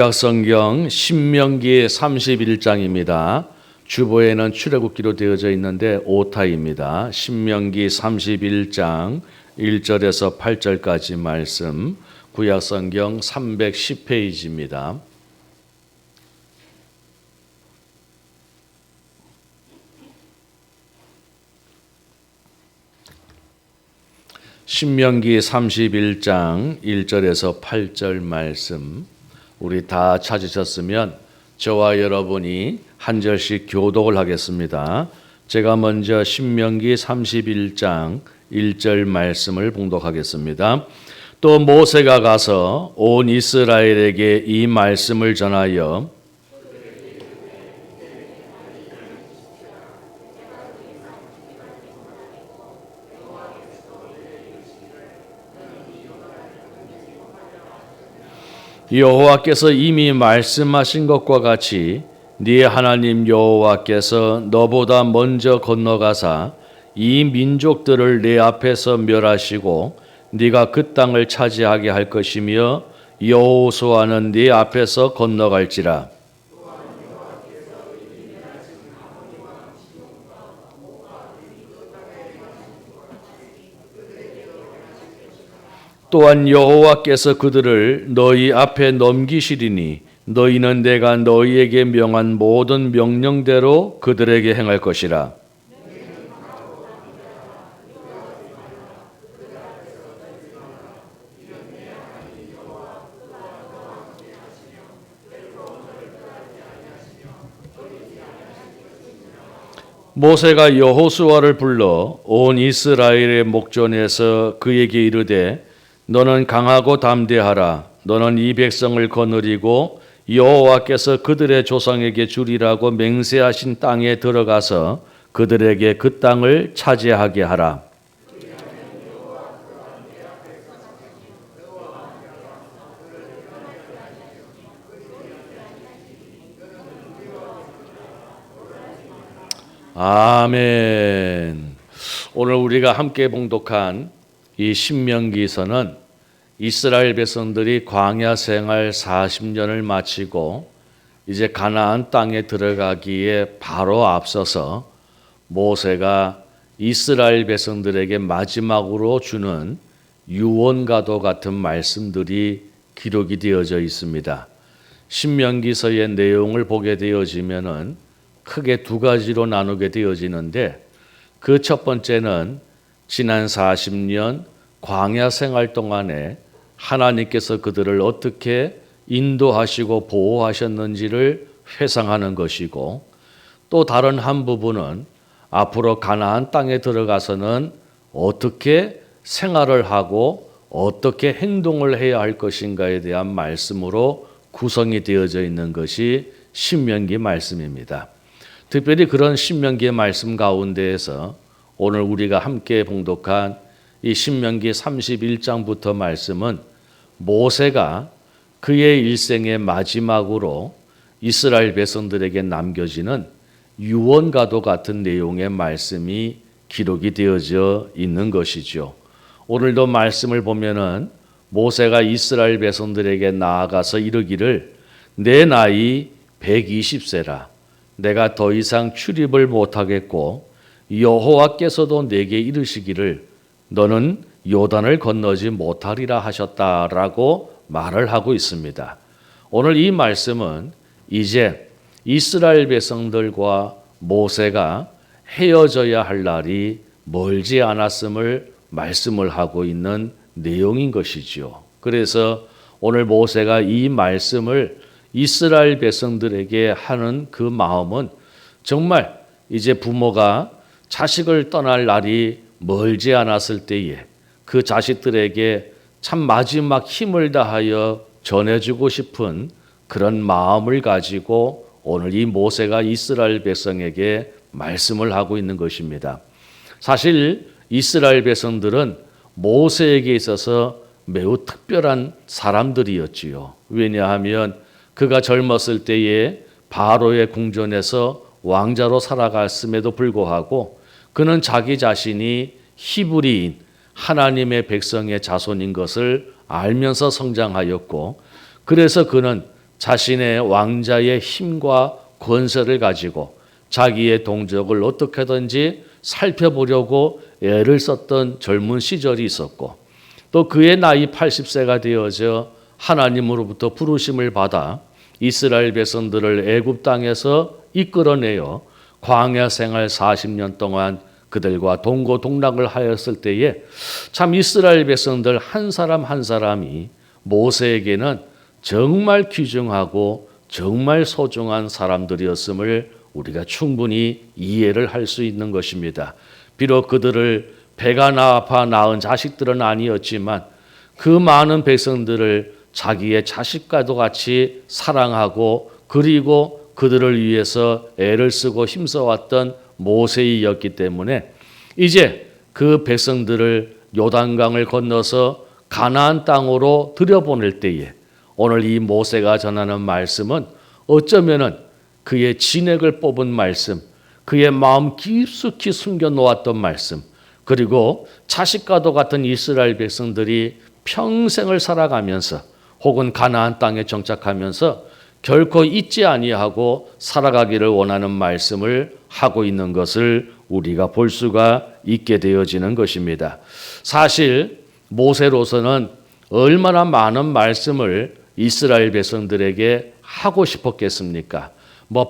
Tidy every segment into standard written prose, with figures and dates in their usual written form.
성경 신명기 31장입니다. 주보에는 출애굽기로 되어져 있는데 오타입니다. 신명기 31장 1절에서 8절까지 말씀, 구약 성경 310페이지입니다. 신명기 31장 1절에서 8절 말씀, 우리 다 찾으셨으면 저와 여러분이 한 절씩 교독을 하겠습니다. 제가 먼저 신명기 31장 1절 말씀을 봉독하겠습니다. 또 모세가 가서 온 이스라엘에게 이 말씀을 전하여 여호와께서 이미 말씀하신 것과 같이 네 하나님 여호와께서 너보다 먼저 건너가사 이 민족들을 내 앞에서 멸하시고 네가 그 땅을 차지하게 할 것이며 여호수아는 네 앞에서 건너갈지라. 또한 여호와께서 그들을 너희 앞에 넘기시리니 너희는 내가 너희에게 명한 모든 명령대로 그들에게 행할 것이라. 모세가 여호수아를 불러 온 이스라엘의 목전에서 그에게 이르되 너는 강하고 담대하라. 너는 이 백성을 거느리고 여호와께서 그들의 조상에게 주리라고 맹세하신 땅에 들어가서 그들에게 그 땅을 차지하게 하라. 아멘. 오늘 우리가 함께 봉독한 이 신명기서는 이스라엘 백성들이 광야 생활 40년을 마치고 이제 가나안 땅에 들어가기에 바로 앞서서 모세가 이스라엘 백성들에게 마지막으로 주는 유언과도 같은 말씀들이 기록이 되어져 있습니다. 신명기서의 내용을 보게 되어지면은 크게 두 가지로 나누게 되어지는데 그 첫 번째는 지난 40년 광야 생활 동안에 하나님께서 그들을 어떻게 인도하시고 보호하셨는지를 회상하는 것이고, 또 다른 한 부분은 앞으로 가나안 땅에 들어가서는 어떻게 생활을 하고 어떻게 행동을 해야 할 것인가에 대한 말씀으로 구성이 되어져 있는 것이 신명기 말씀입니다. 특별히 그런 신명기의 말씀 가운데에서 오늘 우리가 함께 봉독한 이 신명기 31장부터 말씀은 모세가 그의 일생의 마지막으로 이스라엘 백성들에게 남겨지는 유언과도 같은 내용의 말씀이 기록이 되어져 있는 것이죠. 오늘도 말씀을 보면은 모세가 이스라엘 백성들에게 나아가서 이르기를 내 나이 120세라 내가 더 이상 출입을 못하겠고 여호와께서도 내게 이르시기를 너는 요단을 건너지 못하리라 하셨다라고 말을 하고 있습니다. 오늘 이 말씀은 이제 이스라엘 백성들과 모세가 헤어져야 할 날이 멀지 않았음을 말씀을 하고 있는 내용인 것이죠. 그래서 오늘 모세가 이 말씀을 이스라엘 백성들에게 하는 그 마음은 정말 이제 부모가 자식을 떠날 날이 멀지 않았을 때에 그 자식들에게 참 마지막 힘을 다하여 전해주고 싶은 그런 마음을 가지고 오늘 이 모세가 이스라엘 백성에게 말씀을 하고 있는 것입니다. 사실 이스라엘 백성들은 모세에게 있어서 매우 특별한 사람들이었지요. 왜냐하면 그가 젊었을 때에 바로의 궁전에서 왕자로 살아갔음에도 불구하고 그는 자기 자신이 히브리인 하나님의 백성의 자손인 것을 알면서 성장하였고, 그래서 그는 자신의 왕자의 힘과 권세를 가지고 자기의 동족을 어떻게든지 살펴보려고 애를 썼던 젊은 시절이 있었고, 또 그의 나이 80세가 되어져 하나님으로부터 부르심을 받아 이스라엘 백성들을 애굽 땅에서 이끌어내어 광야 생활 40년 동안 그들과 동고동락을 하였을 때에 참 이스라엘 백성들 한 사람 한 사람이 모세에게는 정말 귀중하고 정말 소중한 사람들이었음을 우리가 충분히 이해를 할 수 있는 것입니다. 비록 그들을 배가 아파 낳은 자식들은 아니었지만 그 많은 백성들을 자기의 자식과도 같이 사랑하고 그리고 그들을 위해서 애를 쓰고 힘써왔던 모세이었기 때문에 이제 그 백성들을 요단강을 건너서 가나안 땅으로 들여보낼 때에 오늘 이 모세가 전하는 말씀은 어쩌면은 그의 진액을 뽑은 말씀, 그의 마음 깊숙이 숨겨놓았던 말씀, 그리고 자식과도 같은 이스라엘 백성들이 평생을 살아가면서 혹은 가나안 땅에 정착하면서 결코 잊지 아니하고 살아가기를 원하는 말씀을 하고 있는 것을 우리가 볼 수가 있게 되어지는 것입니다. 사실 모세로서는 얼마나 많은 말씀을 이스라엘 백성들에게 하고 싶었겠습니까?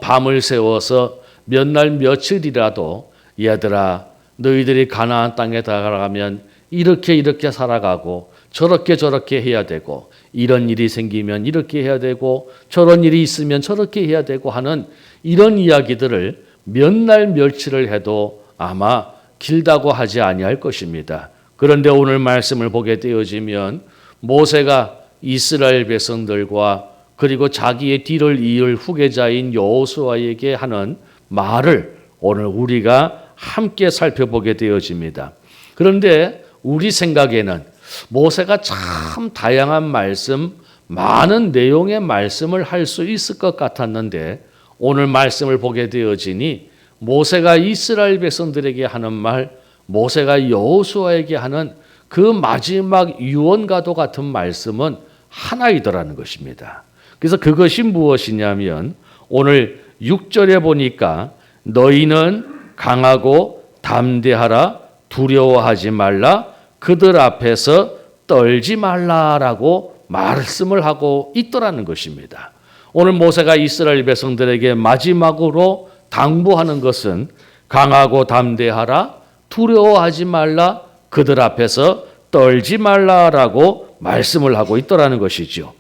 밤을 새워서 몇 날 며칠이라도 얘들아 너희들이 가나안 땅에 들어가면 이렇게 살아가고 저렇게 해야 되고 이런 일이 생기면 이렇게 해야 되고 저런 일이 있으면 저렇게 해야 되고 하는 이런 이야기들을 몇 날 며칠을 해도 아마 길다고 하지 아니할 것입니다. 그런데 오늘 말씀을 보게 되어지면 모세가 이스라엘 백성들과 그리고 자기의 뒤를 이을 후계자인 여호수아에게 하는 말을 오늘 우리가 함께 살펴보게 되어집니다. 그런데 우리 생각에는 모세가 참 다양한 말씀, 많은 내용의 말씀을 할 수 있을 것 같았는데 오늘 말씀을 보게 되어지니 모세가 이스라엘 백성들에게 하는 말, 모세가 여호수아에게 하는 그 마지막 유언과도 같은 말씀은 하나이더라는 것입니다. 그래서 그것이 무엇이냐면 오늘 6절에 보니까 너희는 강하고 담대하라 두려워하지 말라 그들 앞에서 떨지 말라라고 말씀을 하고 있더라는 것입니다. 오늘 모세가 이스라엘 백성들에게 마지막으로 당부하는 것은 강하고 담대하라 두려워하지 말라 그들 앞에서 떨지 말라라고 말씀을 하고 있더라는 것이죠.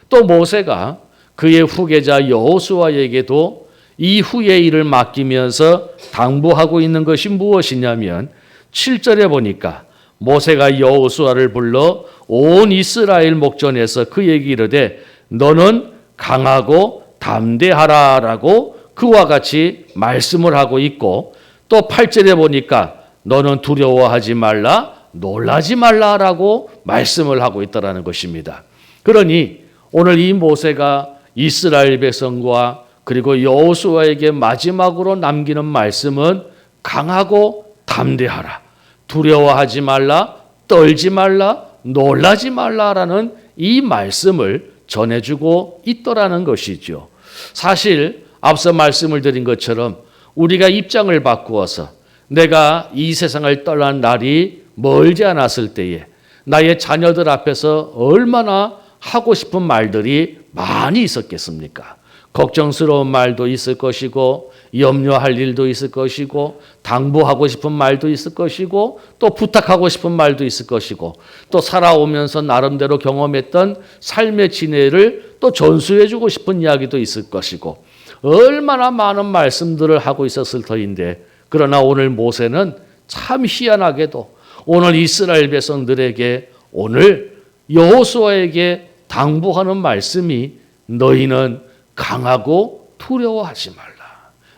또 모세가 그의 후계자 여호수아에게도 이 후의 일을 맡기면서 당부하고 있는 것이 무엇이냐면 7절에 보니까 모세가 여호수아를 불러 온 이스라엘 목전에서 그에게 이르되 너는 강하고 담대하라라고 그와 같이 말씀을 하고 있고 또 8절에 보니까 너는 두려워하지 말라 놀라지 말라라고 말씀을 하고 있다라는 것입니다. 그러니 오늘 이 모세가 이스라엘 백성과 그리고 여호수아에게 마지막으로 남기는 말씀은 강하고 담대하라, 두려워하지 말라, 떨지 말라, 놀라지 말라라는 이 말씀을 전해주고 있더라는 것이죠. 사실 앞서 말씀을 드린 것처럼 우리가 입장을 바꾸어서 내가 이 세상을 떠난 날이 멀지 않았을 때에 나의 자녀들 앞에서 얼마나 하고 싶은 말들이 많이 있었겠습니까? 걱정스러운 말도 있을 것이고 염려할 일도 있을 것이고 당부하고 싶은 말도 있을 것이고 또 부탁하고 싶은 말도 있을 것이고 또 살아오면서 나름대로 경험했던 삶의 지혜를 또 전수해주고 싶은 이야기도 있을 것이고 얼마나 많은 말씀들을 하고 있었을 터인데 그러나 오늘 모세는 참 희한하게도 오늘 이스라엘 백성들에게 오늘 여호수아에게 당부하는 말씀이 너희는 강하고 두려워하지 말라.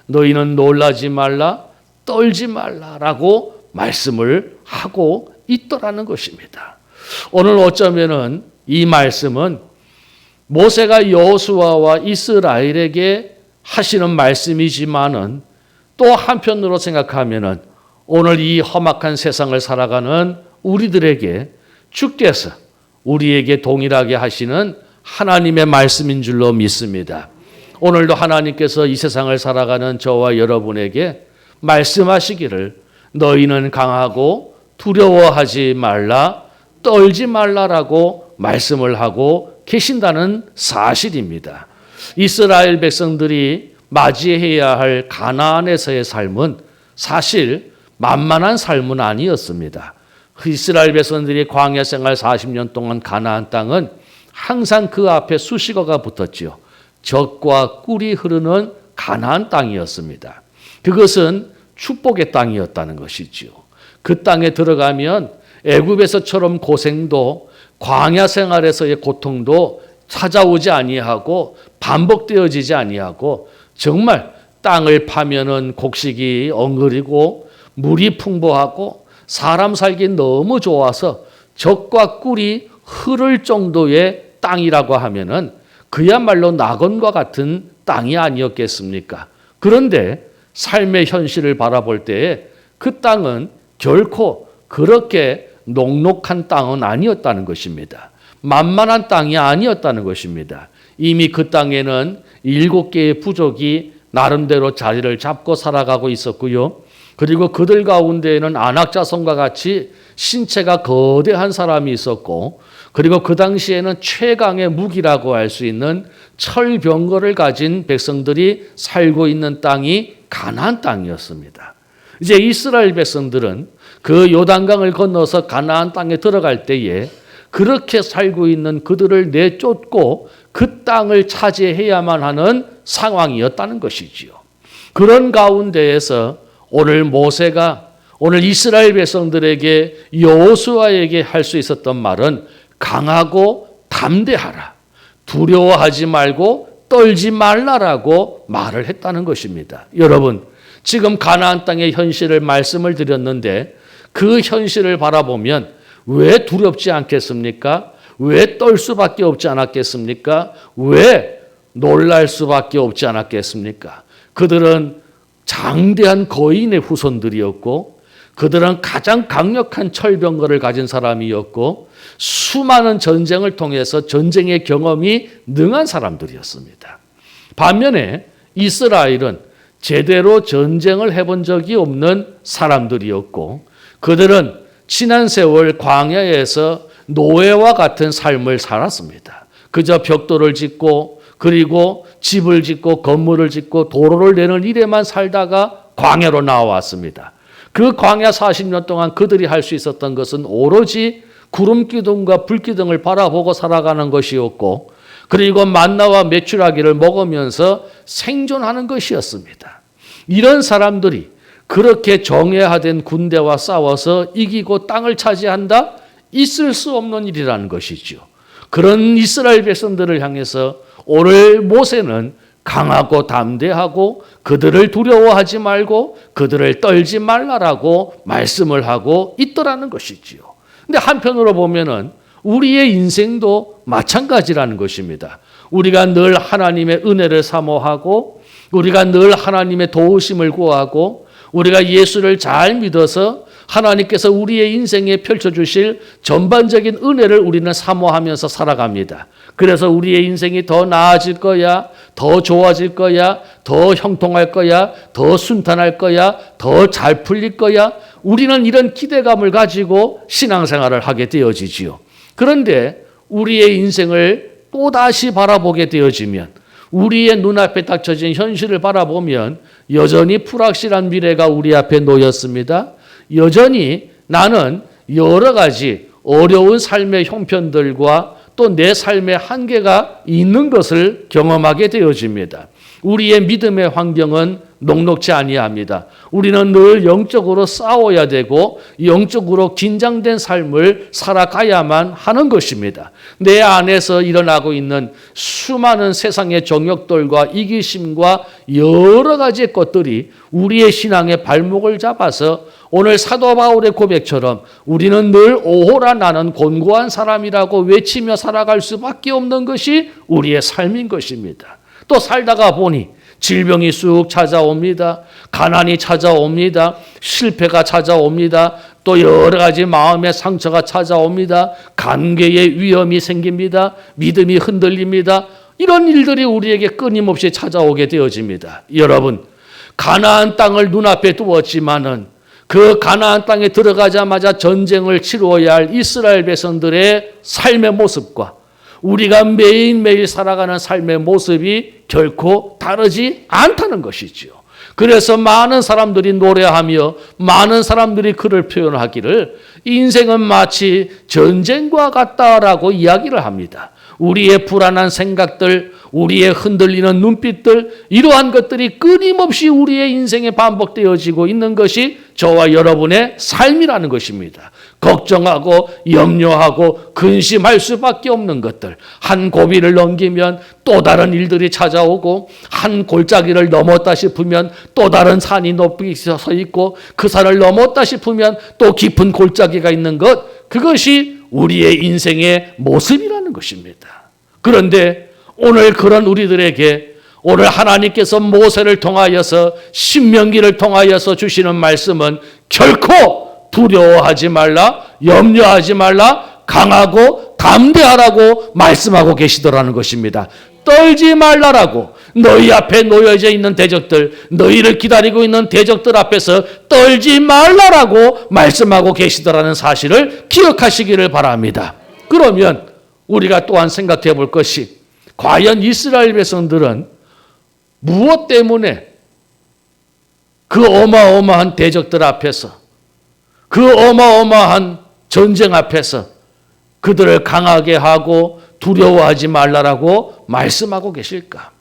너희는 놀라지 말라. 떨지 말라라고 말씀을 하고 있더라는 것입니다. 오늘 어쩌면은 이 말씀은 모세가 여호수아와 이스라엘에게 하시는 말씀이지만은 또 한편으로 생각하면은 오늘 이 험악한 세상을 살아가는 우리들에게 주께서 우리에게 동일하게 하시는 하나님의 말씀인 줄로 믿습니다. 오늘도 하나님께서 이 세상을 살아가는 저와 여러분에게 말씀하시기를 너희는 강하고 두려워하지 말라, 떨지 말라라고 말씀을 하고 계신다는 사실입니다. 이스라엘 백성들이 맞이해야 할 가나안에서의 삶은 사실 만만한 삶은 아니었습니다. 이스라엘 백성들이 광야 생활 40년 동안 가나안 땅은 항상 그 앞에 수식어가 붙었지요. 젖과 꿀이 흐르는 가나안 땅이었습니다. 그것은 축복의 땅이었다는 것이지요. 그 땅에 들어가면 애굽에서처럼 고생도 광야 생활에서의 고통도 찾아오지 아니하고 반복되어지지 아니하고 정말 땅을 파면은 곡식이 엉그리고 물이 풍부하고 사람 살기 너무 좋아서 젖과 꿀이 흐를 정도의 땅이라고 하면은 그야말로 낙원과 같은 땅이 아니었겠습니까? 그런데 삶의 현실을 바라볼 때에 그 땅은 결코 그렇게 녹록한 땅은 아니었다는 것입니다. 만만한 땅이 아니었다는 것입니다. 이미 그 땅에는 7개의 부족이 나름대로 자리를 잡고 살아가고 있었고요. 그리고 그들 가운데에는 안악자손과 같이 신체가 거대한 사람이 있었고, 그리고 그 당시에는 최강의 무기라고 할 수 있는 철병거를 가진 백성들이 살고 있는 땅이 가나안 땅이었습니다. 이제 이스라엘 백성들은 그 요단강을 건너서 가나안 땅에 들어갈 때에 그렇게 살고 있는 그들을 내쫓고 그 땅을 차지해야만 하는 상황이었다는 것이지요. 그런 가운데에서 오늘 이스라엘 백성들에게 여호수아에게 할 수 있었던 말은 강하고 담대하라, 두려워하지 말고 떨지 말라라고 말을 했다는 것입니다. 여러분, 지금 가나안 땅의 현실을 말씀을 드렸는데 그 현실을 바라보면 왜 두렵지 않겠습니까? 왜 떨 수밖에 없지 않았겠습니까? 왜 놀랄 수밖에 없지 않았겠습니까? 그들은 장대한 거인의 후손들이었고, 그들은 가장 강력한 철병거를 가진 사람이었고, 수많은 전쟁을 통해서 전쟁의 경험이 능한 사람들이었습니다. 반면에 이스라엘은 제대로 전쟁을 해본 적이 없는 사람들이었고, 그들은 지난 세월 광야에서 노예와 같은 삶을 살았습니다. 그저 벽돌을 짓고, 그리고 집을 짓고 건물을 짓고 도로를 내는 일에만 살다가 광야로 나왔습니다. 그 광야 40년 동안 그들이 할 수 있었던 것은 오로지 구름기둥과 불기둥을 바라보고 살아가는 것이었고, 그리고 만나와 메추라기를 먹으면서 생존하는 것이었습니다. 이런 사람들이 그렇게 정예화된 군대와 싸워서 이기고 땅을 차지한다? 있을 수 없는 일이라는 것이죠. 그런 이스라엘 백성들을 향해서 오늘 모세는 강하고 담대하고 그들을 두려워하지 말고 그들을 떨지 말라라고 말씀을 하고 있더라는 것이지요. 근데 한편으로 보면은 우리의 인생도 마찬가지라는 것입니다. 우리가 늘 하나님의 은혜를 사모하고, 우리가 늘 하나님의 도우심을 구하고, 우리가 예수를 잘 믿어서 하나님께서 우리의 인생에 펼쳐주실 전반적인 은혜를 우리는 사모하면서 살아갑니다. 그래서 우리의 인생이 더 나아질 거야, 더 좋아질 거야, 더 형통할 거야, 더 순탄할 거야, 더 잘 풀릴 거야. 우리는 이런 기대감을 가지고 신앙생활을 하게 되어지지요. 그런데 우리의 인생을 또다시 바라보게 되어지면, 우리의 눈앞에 닥쳐진 현실을 바라보면 여전히 불확실한 미래가 우리 앞에 놓였습니다. 여전히 나는 여러 가지 어려운 삶의 형편들과 또 내 삶의 한계가 있는 것을 경험하게 되어집니다. 우리의 믿음의 환경은 녹록지 아니합니다. 우리는 늘 영적으로 싸워야 되고 영적으로 긴장된 삶을 살아가야만 하는 것입니다. 내 안에서 일어나고 있는 수많은 세상의 정욕들과 이기심과 여러 가지의 것들이 우리의 신앙의 발목을 잡아서 오늘 사도 바울의 고백처럼 우리는 늘 오호라 나는 곤고한 사람이라고 외치며 살아갈 수밖에 없는 것이 우리의 삶인 것입니다. 또 살다가 보니 질병이 쑥 찾아옵니다. 가난이 찾아옵니다. 실패가 찾아옵니다. 또 여러 가지 마음의 상처가 찾아옵니다. 관계의 위험이 생깁니다. 믿음이 흔들립니다. 이런 일들이 우리에게 끊임없이 찾아오게 되어집니다. 여러분, 가나안 땅을 눈앞에 두었지만은 그 가나안 땅에 들어가자마자 전쟁을 치루어야 할 이스라엘 백성들의 삶의 모습과 우리가 매일매일 살아가는 삶의 모습이 결코 다르지 않다는 것이지요. 그래서 많은 사람들이 노래하며 많은 사람들이 글을 표현하기를 인생은 마치 전쟁과 같다라고 이야기를 합니다. 우리의 불안한 생각들, 우리의 흔들리는 눈빛들, 이러한 것들이 끊임없이 우리의 인생에 반복되어지고 있는 것이 저와 여러분의 삶이라는 것입니다. 걱정하고 염려하고 근심할 수밖에 없는 것들, 한 고비를 넘기면 또 다른 일들이 찾아오고 한 골짜기를 넘었다 싶으면 또 다른 산이 높이 서 있고 그 산을 넘었다 싶으면 또 깊은 골짜기가 있는 것, 그것이 우리의 인생의 모습이라는 것입니다. 그런데 오늘 그런 우리들에게 오늘 하나님께서 모세를 통하여서 신명기를 통하여서 주시는 말씀은 결코 두려워하지 말라, 염려하지 말라, 강하고 담대하라고 말씀하고 계시더라는 것입니다. 떨지 말라라고, 너희 앞에 놓여져 있는 대적들, 너희를 기다리고 있는 대적들 앞에서 떨지 말라라고 말씀하고 계시더라는 사실을 기억하시기를 바랍니다. 그러면 우리가 또한 생각해 볼 것이, 과연 이스라엘 백성들은 무엇 때문에 그 어마어마한 대적들 앞에서, 그 어마어마한 전쟁 앞에서 그들을 강하게 하고 두려워하지 말라라고 말씀하고 계실까?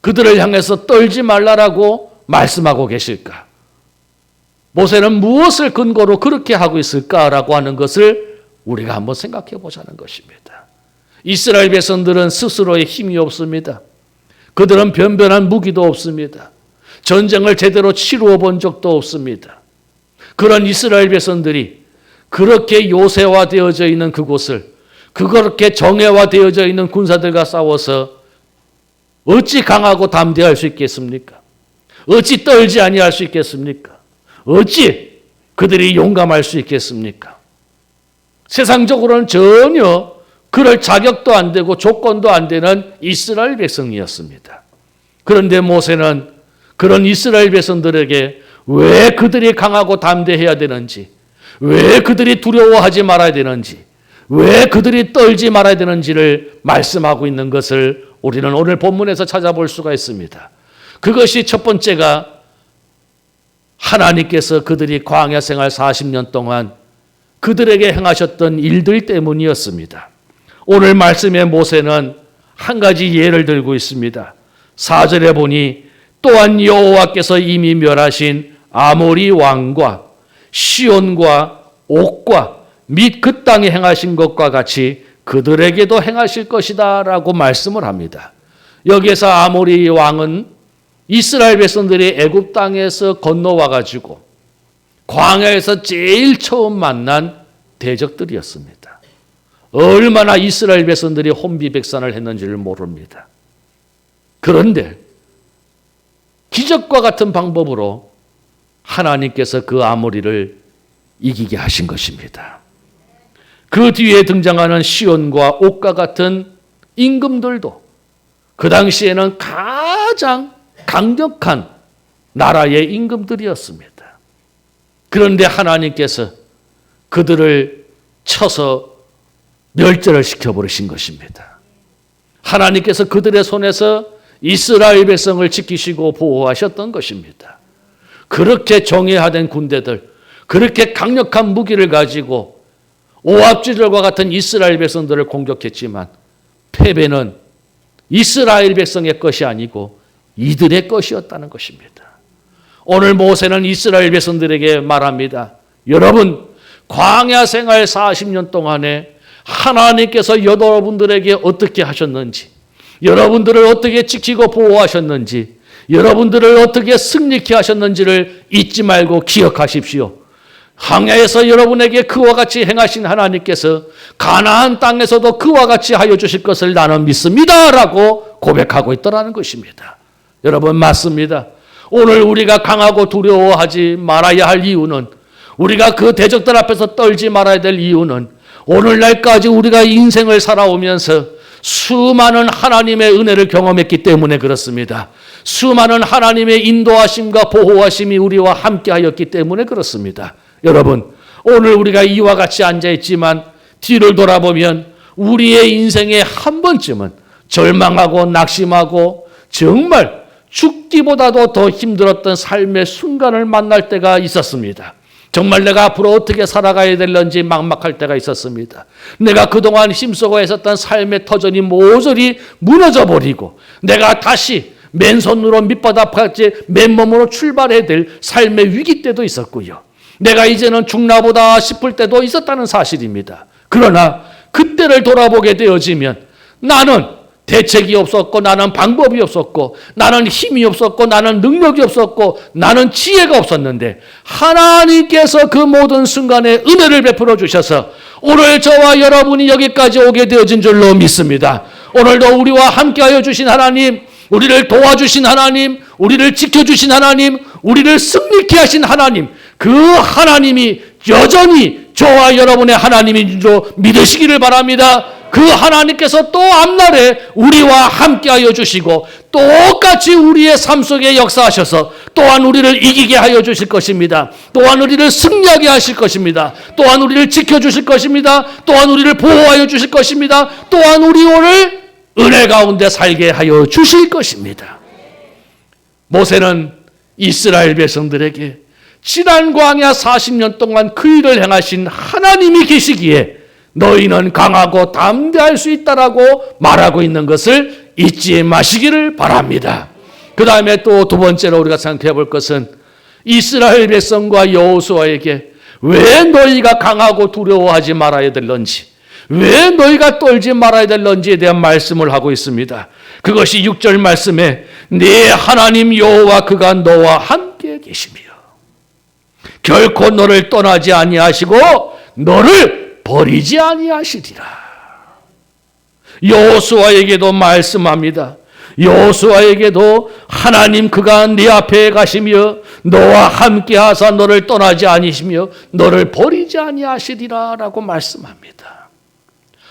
그들을 향해서 떨지 말라라고 말씀하고 계실까? 모세는 무엇을 근거로 그렇게 하고 있을까라고 하는 것을 우리가 한번 생각해 보자는 것입니다. 이스라엘 백성들은 스스로의 힘이 없습니다. 그들은 변변한 무기도 없습니다. 전쟁을 제대로 치루어 본 적도 없습니다. 그런 이스라엘 백성들이 그렇게 요새화되어져 있는 그곳을, 그렇게 정예화되어져 있는 군사들과 싸워서 어찌 강하고 담대할 수 있겠습니까? 어찌 떨지 아니할 수 있겠습니까? 어찌 그들이 용감할 수 있겠습니까? 세상적으로는 전혀 그럴 자격도 안 되고 조건도 안 되는 이스라엘 백성이었습니다. 그런데 모세는 그런 이스라엘 백성들에게 왜 그들이 강하고 담대해야 되는지, 왜 그들이 두려워하지 말아야 되는지, 왜 그들이 떨지 말아야 되는지를 말씀하고 있는 것을 우리는 오늘 본문에서 찾아볼 수가 있습니다. 그것이 첫 번째가 하나님께서 그들이 광야 생활 40년 동안 그들에게 행하셨던 일들 때문이었습니다. 오늘 말씀의 모세는 한 가지 예를 들고 있습니다. 4절에 보니 또한 여호와께서 이미 멸하신 아모리 왕과 시온과 옥과 및 그 땅에 행하신 것과 같이 그들에게도 행하실 것이다 라고 말씀을 합니다. 여기에서 아모리 왕은 이스라엘 백성들이 애굽 땅에서 건너와 가지고 광야에서 제일 처음 만난 대적들이었습니다. 얼마나 이스라엘 백성들이 혼비백산을 했는지를 모릅니다. 그런데 기적과 같은 방법으로 하나님께서 그 아모리를 이기게 하신 것입니다. 그 뒤에 등장하는 시온과 옥과 같은 임금들도 그 당시에는 가장 강력한 나라의 임금들이었습니다. 그런데 하나님께서 그들을 쳐서 멸절을 시켜버리신 것입니다. 하나님께서 그들의 손에서 이스라엘 백성을 지키시고 보호하셨던 것입니다. 그렇게 정예화된 군대들, 그렇게 강력한 무기를 가지고 오합지졸과 같은 이스라엘 백성들을 공격했지만 패배는 이스라엘 백성의 것이 아니고 이들의 것이었다는 것입니다. 오늘 모세는 이스라엘 백성들에게 말합니다. 여러분, 광야 생활 40년 동안에 하나님께서 여러분들에게 어떻게 하셨는지, 여러분들을 어떻게 지키고 보호하셨는지, 여러분들을 어떻게 승리케 하셨는지를 잊지 말고 기억하십시오. 광야에서 여러분에게 그와 같이 행하신 하나님께서 가나안 땅에서도 그와 같이 하여 주실 것을 나는 믿습니다 라고 고백하고 있더라는 것입니다. 여러분, 맞습니다. 오늘 우리가 강하고 두려워하지 말아야 할 이유는 우리가 그 대적들 앞에서 떨지 말아야 될 이유는 오늘날까지 우리가 인생을 살아오면서 수많은 하나님의 은혜를 경험했기 때문에 그렇습니다. 수많은 하나님의 인도하심과 보호하심이 우리와 함께하였기 때문에 그렇습니다. 여러분, 오늘 우리가 이와 같이 앉아있지만 뒤를 돌아보면 우리의 인생에 한 번쯤은 절망하고 낙심하고 정말 죽기보다도 더 힘들었던 삶의 순간을 만날 때가 있었습니다. 정말 내가 앞으로 어떻게 살아가야 될런지 막막할 때가 있었습니다. 내가 그동안 힘쓰고 했었던 삶의 터전이 모조리 무너져버리고 내가 다시 맨손으로 밑바닥까지 맨몸으로 출발해야 될 삶의 위기 때도 있었고요. 내가 이제는 죽나보다 싶을 때도 있었다는 사실입니다. 그러나 그때를 돌아보게 되어지면 나는 대책이 없었고 나는 방법이 없었고 나는 힘이 없었고 나는 능력이 없었고 나는 지혜가 없었는데 하나님께서 그 모든 순간에 은혜를 베풀어 주셔서 오늘 저와 여러분이 여기까지 오게 되어진 줄로 믿습니다. 오늘도 우리와 함께하여 주신 하나님, 우리를 도와주신 하나님, 우리를 지켜주신 하나님, 우리를 승리케 하신 하나님, 그 하나님이 여전히 저와 여러분의 하나님인 줄 믿으시기를 바랍니다. 그 하나님께서 또 앞날에 우리와 함께하여 주시고 똑같이 우리의 삶 속에 역사하셔서 또한 우리를 이기게 하여 주실 것입니다. 또한 우리를 승리하게 하실 것입니다. 또한 우리를 지켜주실 것입니다. 또한 우리를 보호하여 주실 것입니다. 또한 우리 오늘 은혜 가운데 살게 하여 주실 것입니다. 모세는 이스라엘 백성들에게 지난 광야 40년 동안 그 일을 행하신 하나님이 계시기에 너희는 강하고 담대할 수 있다라고 말하고 있는 것을 잊지 마시기를 바랍니다. 그 다음에 또 두 번째로 우리가 생각해 볼 것은 이스라엘 백성과 여호수아에게 왜 너희가 강하고 두려워하지 말아야 될런지, 왜 너희가 떨지 말아야 될런지에 대한 말씀을 하고 있습니다. 그것이 6절 말씀에 네 하나님 여호와 그가 너와 함께 계시며 결코 너를 떠나지 아니하시고 너를 버리지 아니하시리라. 여호수아에게도 말씀합니다. 여호수아에게도 하나님 그가 네 앞에 가시며 너와 함께 하사 너를 떠나지 아니시며 너를 버리지 아니하시리라 라고 말씀합니다.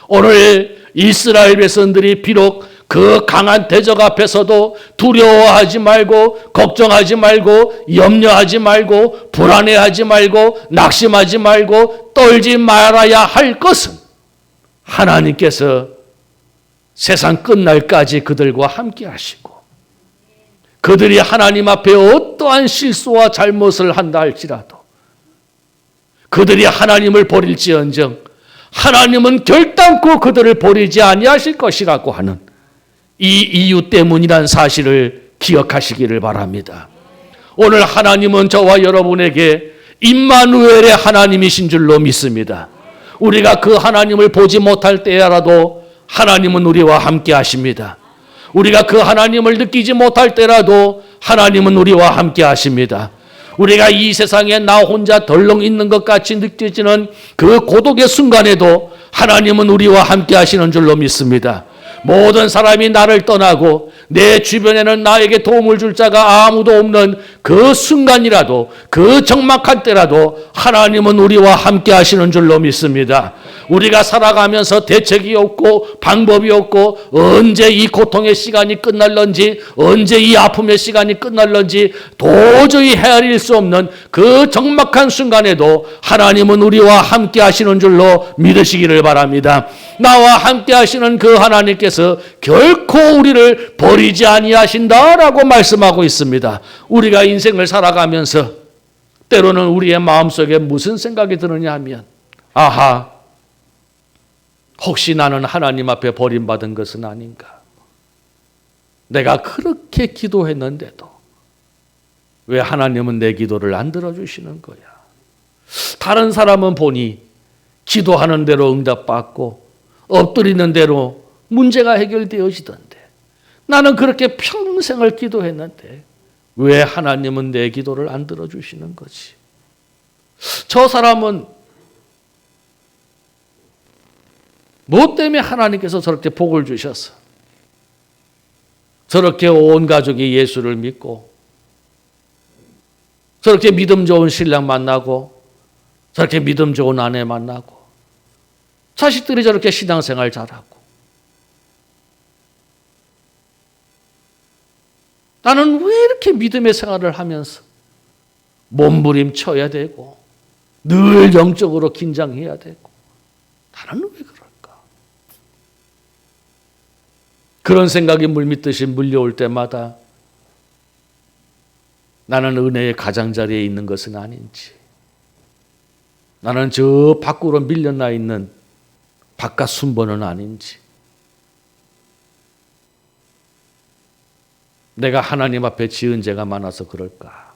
오늘 이스라엘 백성들이 비록 그 강한 대적 앞에서도 두려워하지 말고 걱정하지 말고 염려하지 말고 불안해하지 말고 낙심하지 말고 떨지 말아야 할 것은 하나님께서 세상 끝날까지 그들과 함께 하시고 그들이 하나님 앞에 어떠한 실수와 잘못을 한다 할지라도 그들이 하나님을 버릴지언정 하나님은 결단코 그들을 버리지 아니하실 것이라고 하는 이 이유 때문이란 사실을 기억하시기를 바랍니다. 오늘 하나님은 저와 여러분에게 임마누엘의 하나님이신 줄로 믿습니다. 우리가 그 하나님을 보지 못할 때라도 하나님은 우리와 함께 하십니다. 우리가 그 하나님을 느끼지 못할 때라도 하나님은 우리와 함께 하십니다. 우리가 이 세상에 나 혼자 덜렁 있는 것 같이 느껴지는 그 고독의 순간에도 하나님은 우리와 함께 하시는 줄로 믿습니다. 모든 사람이 나를 떠나고 내 주변에는 나에게 도움을 줄 자가 아무도 없는 그 순간이라도 그 적막한 때라도 하나님은 우리와 함께 하시는 줄로 믿습니다. 우리가 살아가면서 대책이 없고 방법이 없고 언제 이 고통의 시간이 끝날런지 언제 이 아픔의 시간이 끝날런지 도저히 헤아릴 수 없는 그 적막한 순간에도 하나님은 우리와 함께 하시는 줄로 믿으시기를 바랍니다. 나와 함께 하시는 그 하나님께서 결코 우리를 버리지 아니하신다라고 말씀하고 있습니다. 우리가 인생을 살아가면서 때로는 우리의 마음속에 무슨 생각이 드느냐 하면 아하, 혹시 나는 하나님 앞에 버림받은 것은 아닌가? 내가 그렇게 기도했는데도 왜 하나님은 내 기도를 안 들어주시는 거야? 다른 사람은 보니 기도하는 대로 응답받고 엎드리는 대로 문제가 해결되어지던데 나는 그렇게 평생을 기도했는데 왜 하나님은 내 기도를 안 들어주시는 거지? 저 사람은 무엇 때문에 하나님께서 저렇게 복을 주셔서 저렇게 온 가족이 예수를 믿고 저렇게 믿음 좋은 신랑 만나고 저렇게 믿음 좋은 아내 만나고 자식들이 저렇게 신앙생활 잘하고 나는 왜 이렇게 믿음의 생활을 하면서 몸부림쳐야 되고 늘 영적으로 긴장해야 되고 나는 왜 그럴까? 그런 생각이 물밀듯이 물려올 때마다 나는 은혜의 가장자리에 있는 것은 아닌지, 나는 저 밖으로 밀려나 있는 바깥 순번은 아닌지, 내가 하나님 앞에 지은 죄가 많아서 그럴까?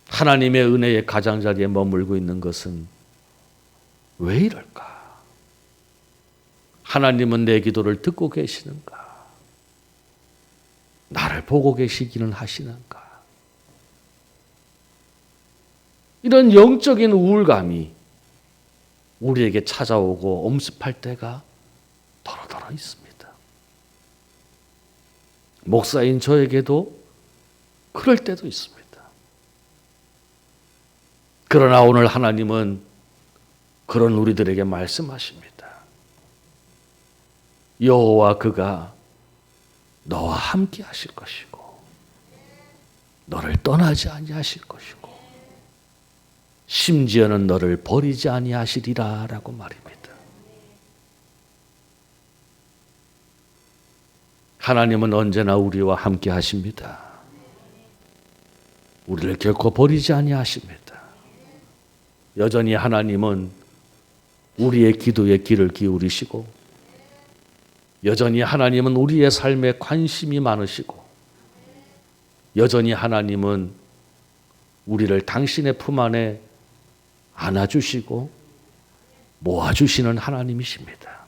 하나님의 은혜의 가장자리에 머물고 있는 것은 왜 이럴까? 하나님은 내 기도를 듣고 계시는가? 나를 보고 계시기는 하시는가? 이런 영적인 우울감이 우리에게 찾아오고 엄습할 때가 더러더러 있습니다. 목사인 저에게도 그럴 때도 있습니다. 그러나 오늘 하나님은 그런 우리들에게 말씀하십니다. 여호와 그가 너와 함께 하실 것이고 너를 떠나지 아니하실 것이고 심지어는 너를 버리지 아니하시리라 라고 말입니다. 하나님은 언제나 우리와 함께 하십니다. 우리를 결코 버리지 아니하십니다. 여전히 하나님은 우리의 기도에 귀를 기울이시고 여전히 하나님은 우리의 삶에 관심이 많으시고 여전히 하나님은 우리를 당신의 품 안에 안아주시고 모아주시는 하나님이십니다.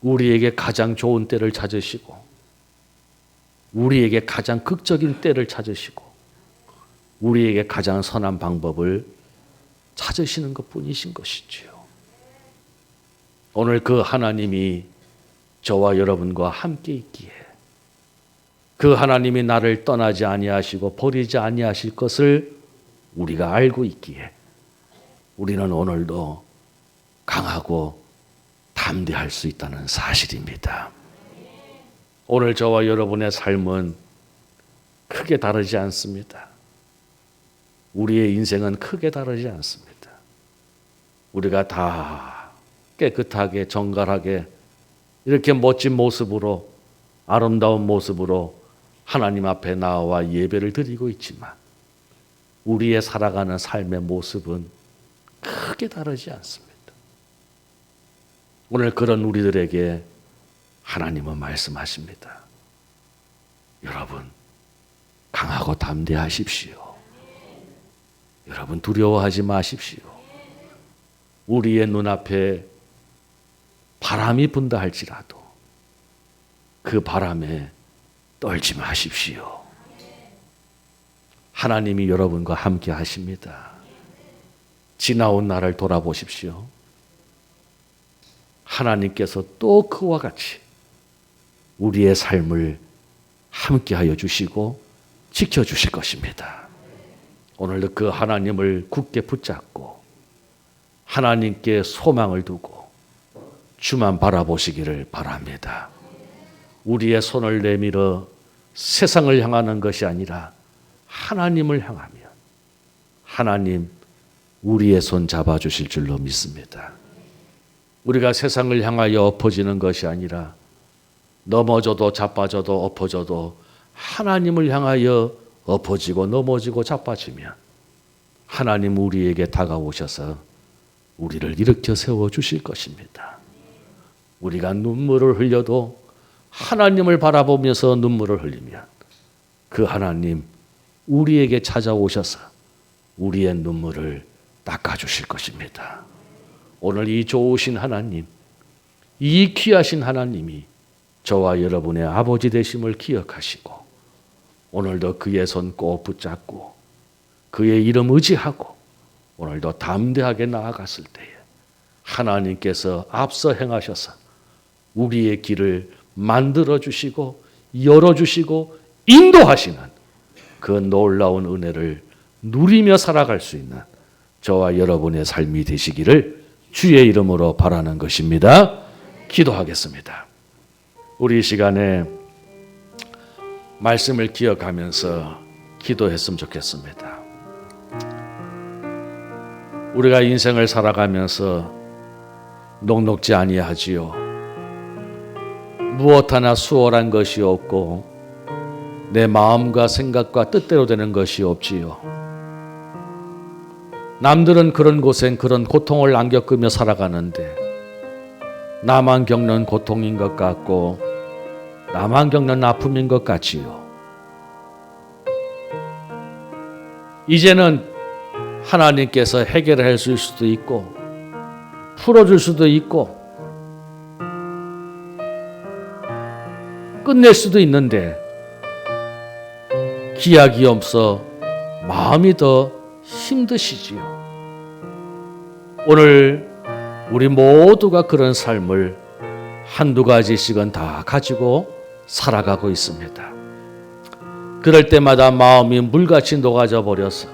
우리에게 가장 좋은 때를 찾으시고 우리에게 가장 극적인 때를 찾으시고 우리에게 가장 선한 방법을 찾으시는 것뿐이신 것이지요. 오늘 그 하나님이 저와 여러분과 함께 있기에 그 하나님이 나를 떠나지 아니하시고 버리지 아니하실 것을 우리가 알고 있기에 우리는 오늘도 강하고 담대할 수 있다는 사실입니다. 오늘 저와 여러분의 삶은 크게 다르지 않습니다. 우리의 인생은 크게 다르지 않습니다. 우리가 다 깨끗하게 정갈하게 이렇게 멋진 모습으로 아름다운 모습으로 하나님 앞에 나와 예배를 드리고 있지만 우리의 살아가는 삶의 모습은 크게 다르지 않습니다. 오늘 그런 우리들에게 하나님은 말씀하십니다. 여러분 강하고 담대하십시오. 여러분 두려워하지 마십시오. 우리의 눈앞에 바람이 분다 할지라도 그 바람에 떨지 마십시오. 하나님이 여러분과 함께 하십니다. 지나온 날을 돌아보십시오. 하나님께서 또 그와 같이 우리의 삶을 함께하여 주시고 지켜주실 것입니다. 오늘도 그 하나님을 굳게 붙잡고 하나님께 소망을 두고 주만 바라보시기를 바랍니다. 우리의 손을 내밀어 세상을 향하는 것이 아니라 하나님을 향하면 하나님 우리의 손 잡아주실 줄로 믿습니다. 우리가 세상을 향하여 엎어지는 것이 아니라 넘어져도 자빠져도 엎어져도 하나님을 향하여 엎어지고 넘어지고 자빠지면 하나님 우리에게 다가오셔서 우리를 일으켜 세워주실 것입니다. 우리가 눈물을 흘려도 하나님을 바라보면서 눈물을 흘리면 그 하나님 우리에게 찾아오셔서 우리의 눈물을 닦아주실 것입니다. 오늘 이 좋으신 하나님, 이 귀하신 하나님이 저와 여러분의 아버지 되심을 기억하시고 오늘도 그의 손 꼭 붙잡고 그의 이름 의지하고 오늘도 담대하게 나아갔을 때에 하나님께서 앞서 행하셔서 우리의 길을 만들어 주시고 열어 주시고 인도하시는 그 놀라운 은혜를 누리며 살아갈 수 있는 저와 여러분의 삶이 되시기를 주의 이름으로 바라는 것입니다. 기도하겠습니다. 우리 이 시간에 말씀을 기억하면서 기도했으면 좋겠습니다. 우리가 인생을 살아가면서 녹록지 아니하지요. 무엇 하나 수월한 것이 없고 내 마음과 생각과 뜻대로 되는 것이 없지요. 남들은 그런 고생, 그런 고통을 안 겪으며 살아가는데 나만 겪는 고통인 것 같고 나만 겪는 아픔인 것 같지요. 이제는 하나님께서 해결해 줄 수도 있고 풀어줄 수도 있고 끝낼 수도 있는데 기약이 없어 마음이 더 힘드시지요. 오늘 우리 모두가 그런 삶을 한두 가지씩은 다 가지고 살아가고 있습니다. 그럴 때마다 마음이 물같이 녹아져 버려서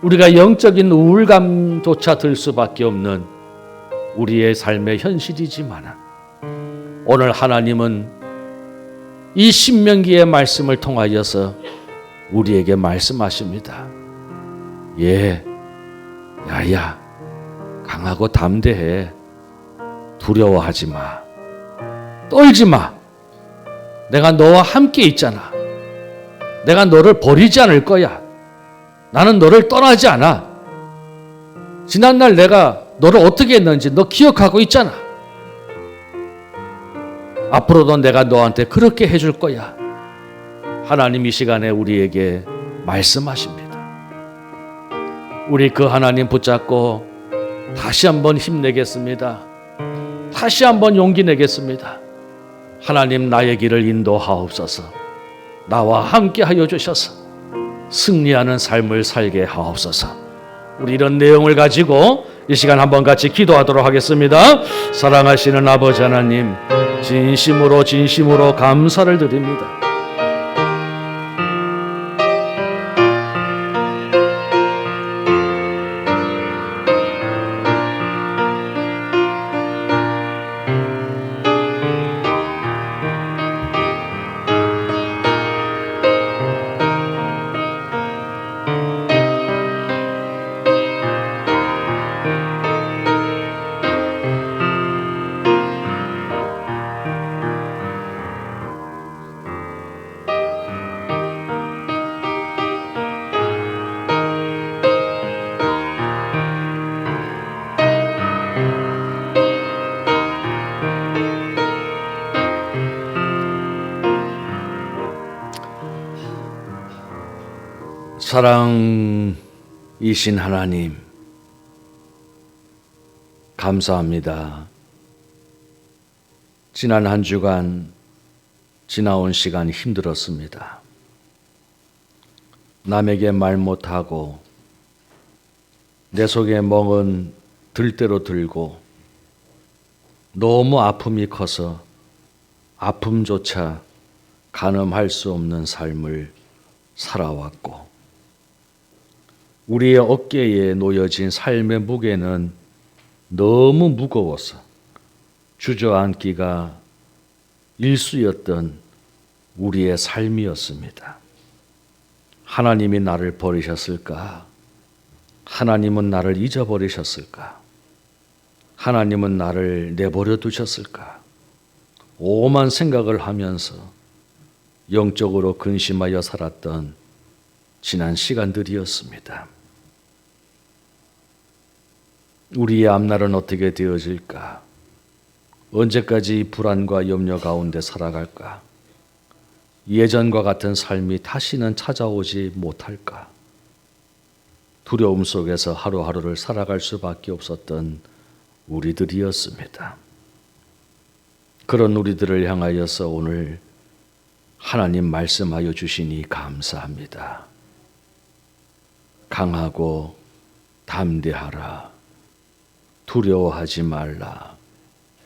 우리가 영적인 우울감조차 들 수밖에 없는 우리의 삶의 현실이지만 오늘 하나님은 이 신명기의 말씀을 통하여서 우리에게 말씀하십니다. 야야, 강하고 담대해. 두려워하지 마. 떨지 마. 내가 너와 함께 있잖아. 내가 너를 버리지 않을 거야. 나는 너를 떠나지 않아. 지난날 내가 너를 어떻게 했는지 너 기억하고 있잖아. 앞으로도 내가 너한테 그렇게 해줄 거야. 하나님 이 시간에 우리에게 말씀하십니다. 우리 그 하나님 붙잡고 다시 한번 힘내겠습니다. 다시 한번 용기 내겠습니다. 하나님 나의 길을 인도하옵소서. 나와 함께 하여 주셔서 승리하는 삶을 살게 하옵소서. 우리 이런 내용을 가지고 이 시간 한번 같이 기도하도록 하겠습니다. 사랑하시는 아버지 하나님, 진심으로 감사를 드립니다. 사랑이신 하나님, 감사합니다. 지난 한 주간 지나온 시간 힘들었습니다. 남에게 말 못하고 내 속에 멍은 들대로 들고 너무 아픔이 커서 아픔조차 가늠할 수 없는 삶을 살아왔고 우리의 어깨에 놓여진 삶의 무게는 너무 무거워서 주저앉기가 일쑤였던 우리의 삶이었습니다. 하나님이 나를 버리셨을까? 하나님은 나를 잊어버리셨을까? 하나님은 나를 내버려 두셨을까? 오만 생각을 하면서 영적으로 근심하여 살았던 지난 시간들이었습니다. 우리의 앞날은 어떻게 되어질까? 언제까지 이 불안과 염려 가운데 살아갈까? 예전과 같은 삶이 다시는 찾아오지 못할까? 두려움 속에서 하루하루를 살아갈 수밖에 없었던 우리들이었습니다. 그런 우리들을 향하여서 오늘 하나님 말씀하여 주시니 감사합니다. 강하고 담대하라. 두려워하지 말라.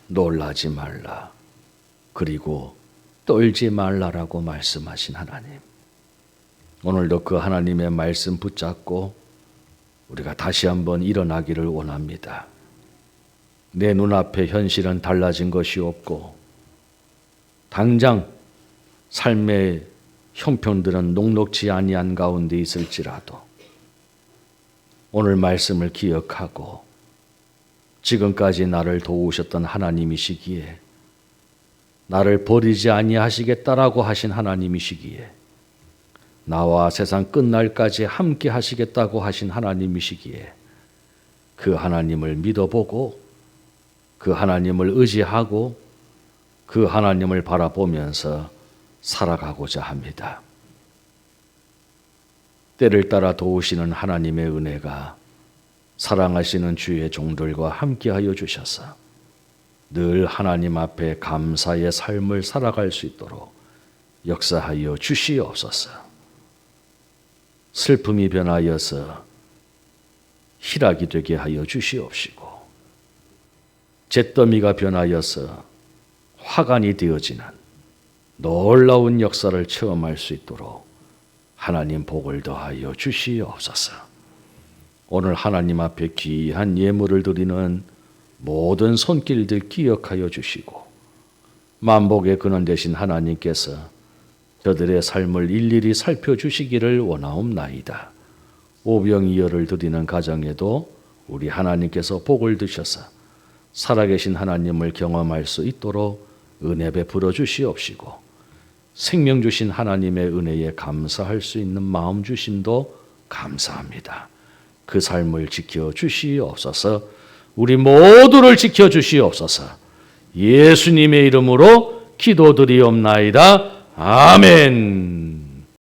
놀라지 말라. 그리고 떨지 말라라고 말씀하신 하나님. 오늘도 그 하나님의 말씀 붙잡고 우리가 다시 한번 일어나기를 원합니다. 내 눈앞에 현실은 달라진 것이 없고 당장 삶의 형편들은 녹록지 아니한 가운데 있을지라도 오늘 말씀을 기억하고 지금까지 나를 도우셨던 하나님이시기에 나를 버리지 아니하시겠다라고 하신 하나님이시기에 나와 세상 끝날까지 함께 하시겠다고 하신 하나님이시기에 그 하나님을 믿어보고 그 하나님을 의지하고 그 하나님을 바라보면서 살아가고자 합니다. 때를 따라 도우시는 하나님의 은혜가 사랑하시는 주의 종들과 함께하여 주셔서 늘 하나님 앞에 감사의 삶을 살아갈 수 있도록 역사하여 주시옵소서. 슬픔이 변하여서 희락이 되게 하여 주시옵시고 잿더미가 변하여서 화관이 되어지는 놀라운 역사를 체험할 수 있도록 하나님 복을 더하여 주시옵소서. 오늘 하나님 앞에 귀한 예물을 드리는 모든 손길들 기억하여 주시고 만복의 근원 되신 하나님께서 저들의 삶을 일일이 살펴주시기를 원하옵나이다. 오병이어를 드리는 가정에도 우리 하나님께서 복을 주셔서 살아계신 하나님을 경험할 수 있도록 은혜 베풀어 주시옵시고 생명 주신 하나님의 은혜에 감사할 수 있는 마음 주심도 감사합니다. 그 삶을 지켜 주시옵소서. 우리 모두를 지켜 주시옵소서. 예수님의 이름으로 기도드리옵나이다. 아멘.